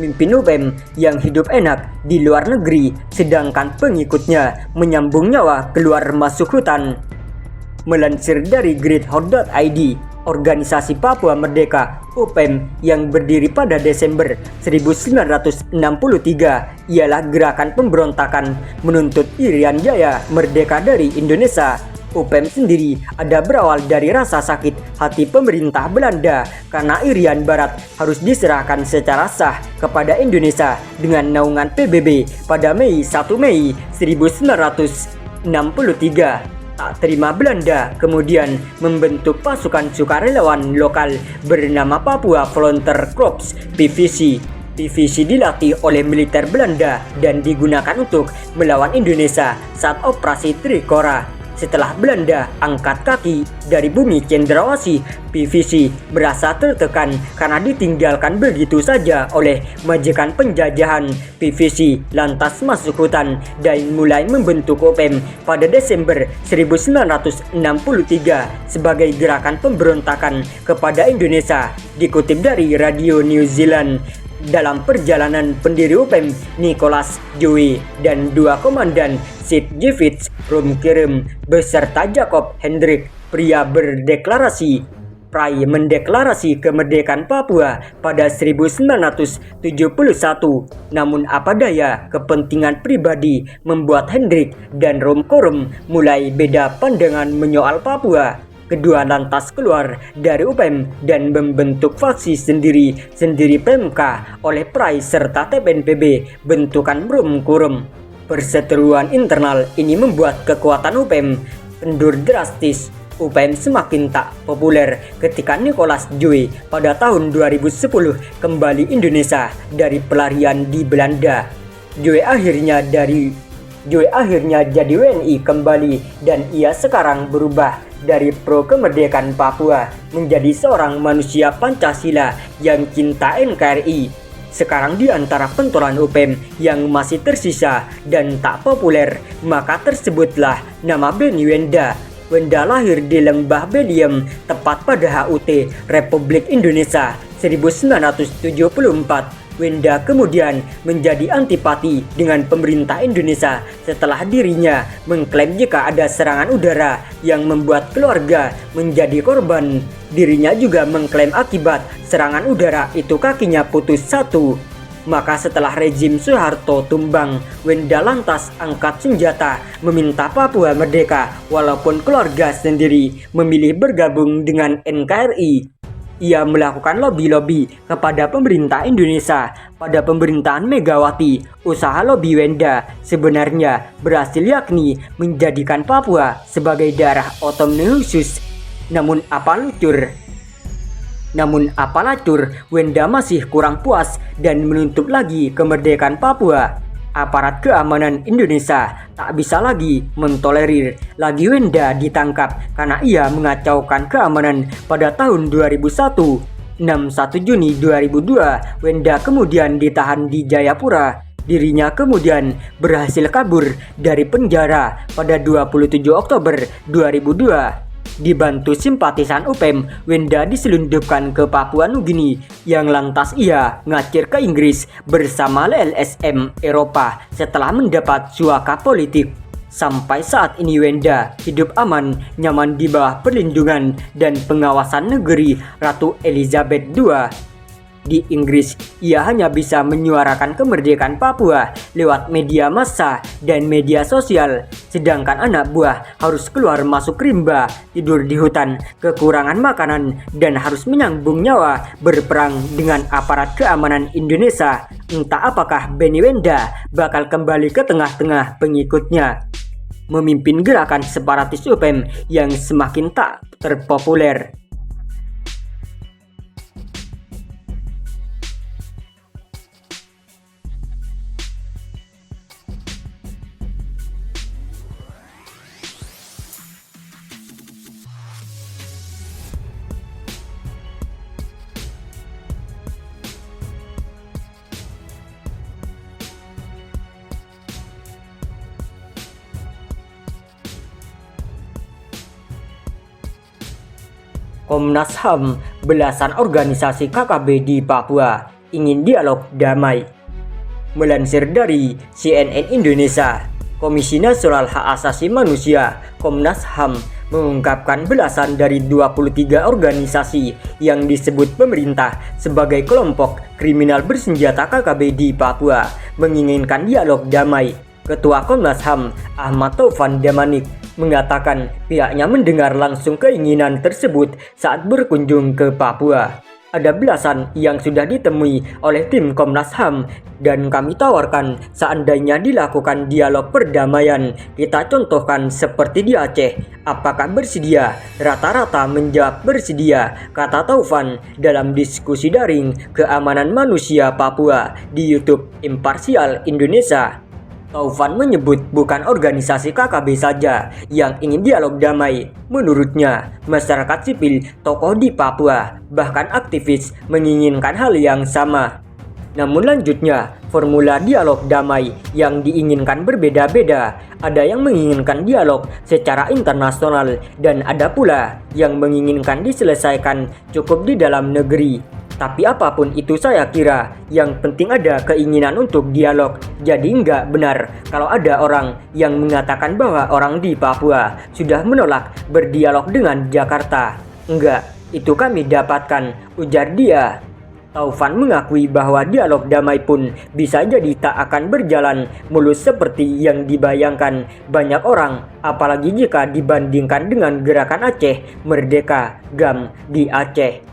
pemimpin UPM yang hidup enak di luar negeri, sedangkan pengikutnya menyambung nyawa keluar masuk hutan. Melansir dari gridhout.id, organisasi Papua Merdeka UPM yang berdiri pada Desember 1963 ialah gerakan pemberontakan menuntut Irian Jaya merdeka dari Indonesia. UPM sendiri ada berawal dari rasa sakit hati pemerintah Belanda karena Irian Barat harus diserahkan secara sah kepada Indonesia dengan naungan PBB pada Mei 1 Mei 1963. Tak terima Belanda kemudian membentuk pasukan sukarelawan lokal bernama Papua Volunteer Corps (PVC). PVC dilatih oleh militer Belanda dan digunakan untuk melawan Indonesia saat Operasi Trikora. Setelah Belanda angkat kaki dari bumi cendrawasih, PVC merasa tertekan karena ditinggalkan begitu saja oleh majikan penjajahan. PVC lantas masuk hutan dan mulai membentuk UPM pada Desember 1963 sebagai gerakan pemberontakan kepada Indonesia. Dikutip dari Radio New Zealand, dalam perjalanan pendiri UPM Nicholas Joey dan dua komandan Sid Givits Rumkirem beserta Jacob Hendrik mendeklarasi kemerdekaan Papua pada 1971. Namun apa daya, kepentingan pribadi membuat Hendrik dan Rumkirem mulai beda pandangan menyoal Papua. Kedua lantas keluar dari UPM dan membentuk faksi sendiri PMK oleh Prai serta TPNPB bentukan Rumkirem. Perseteruan internal ini membuat kekuatan UPM kendur drastis. UPM semakin tak populer ketika Nicholas Joey pada tahun 2010 kembali Indonesia dari pelarian di Belanda. Joey akhirnya jadi WNI kembali dan ia sekarang berubah dari pro kemerdekaan Papua menjadi seorang manusia Pancasila yang cinta NKRI. Sekarang di antara pentolan UPM yang masih tersisa dan tak populer, maka tersebutlah nama Benny Wenda. Wenda lahir di Lembah Beliem, tepat pada HUT Republik Indonesia 1974. Wenda kemudian menjadi antipati dengan pemerintah Indonesia setelah dirinya mengklaim jika ada serangan udara yang membuat keluarga menjadi korban. Dirinya juga mengklaim akibat serangan udara itu kakinya putus satu. Maka setelah rezim Soeharto tumbang, Wenda lantas angkat senjata meminta Papua merdeka walaupun keluarga sendiri memilih bergabung dengan NKRI. Ia melakukan lobby-lobby kepada pemerintah Indonesia. Pada pemerintahan Megawati, usaha lobby Wenda sebenarnya berhasil, yakni menjadikan Papua sebagai daerah otonomi khusus. Namun apa lacur, Wenda masih kurang puas dan menuntut lagi kemerdekaan Papua. Aparat keamanan Indonesia tak bisa lagi mentolerir lagi Wenda ditangkap karena ia mengacaukan keamanan pada tahun 2001. 61 Juni 2002, Wenda kemudian ditahan di Jayapura. Dirinya kemudian berhasil kabur dari penjara pada 27 Oktober 2002. Dibantu simpatisan UPM, Wenda diselundupkan ke Papua Nugini yang lantas ia ngacir ke Inggris bersama LSM Eropa setelah mendapat suaka politik. Sampai saat ini Wenda hidup aman nyaman di bawah perlindungan dan pengawasan negeri Ratu Elizabeth II. Di Inggris, ia hanya bisa menyuarakan kemerdekaan Papua lewat media massa dan media sosial, sedangkan anak buah harus keluar masuk rimba, tidur di hutan, kekurangan makanan, dan harus menyambung nyawa berperang dengan aparat keamanan Indonesia. Entah apakah Benny Wenda bakal kembali ke tengah-tengah pengikutnya, memimpin gerakan separatis UPM yang semakin tak terpopuler. Komnas HAM, belasan organisasi KKB di Papua. ingin dialog damai. Melansir dari CNN Indonesia, Komisi Nasional Hak Asasi Manusia (Komnas HAM) mengungkapkan belasan dari 23 organisasi yang disebut pemerintah sebagai kelompok kriminal bersenjata KKB di Papua menginginkan dialog damai. Ketua Komnas HAM Ahmad Taufan Damanik mengatakan pihaknya mendengar langsung keinginan tersebut saat berkunjung ke Papua. Ada belasan yang sudah ditemui oleh tim Komnas HAM dan kami tawarkan seandainya dilakukan dialog perdamaian. Kita contohkan seperti di Aceh. Apakah bersedia? Rata-rata menjawab bersedia, kata Taufan dalam diskusi daring keamanan manusia Papua di YouTube Imparsial Indonesia. Taufan menyebut bukan organisasi KKB saja yang ingin dialog damai. Menurutnya, masyarakat sipil, tokoh di Papua, bahkan aktivis menginginkan hal yang sama. Namun lanjutnya, formula dialog damai yang diinginkan berbeda-beda. Ada yang menginginkan dialog secara internasional dan ada pula yang menginginkan diselesaikan cukup di dalam negeri. Tapi apapun itu saya kira yang penting ada keinginan untuk dialog. Jadi nggak benar kalau ada orang yang mengatakan bahwa orang di Papua sudah menolak berdialog dengan Jakarta. Enggak, itu kami dapatkan, ujar dia. Taufan mengakui bahwa dialog damai pun bisa jadi tak akan berjalan mulus seperti yang dibayangkan banyak orang, apalagi jika dibandingkan dengan gerakan Aceh Merdeka (GAM) di Aceh.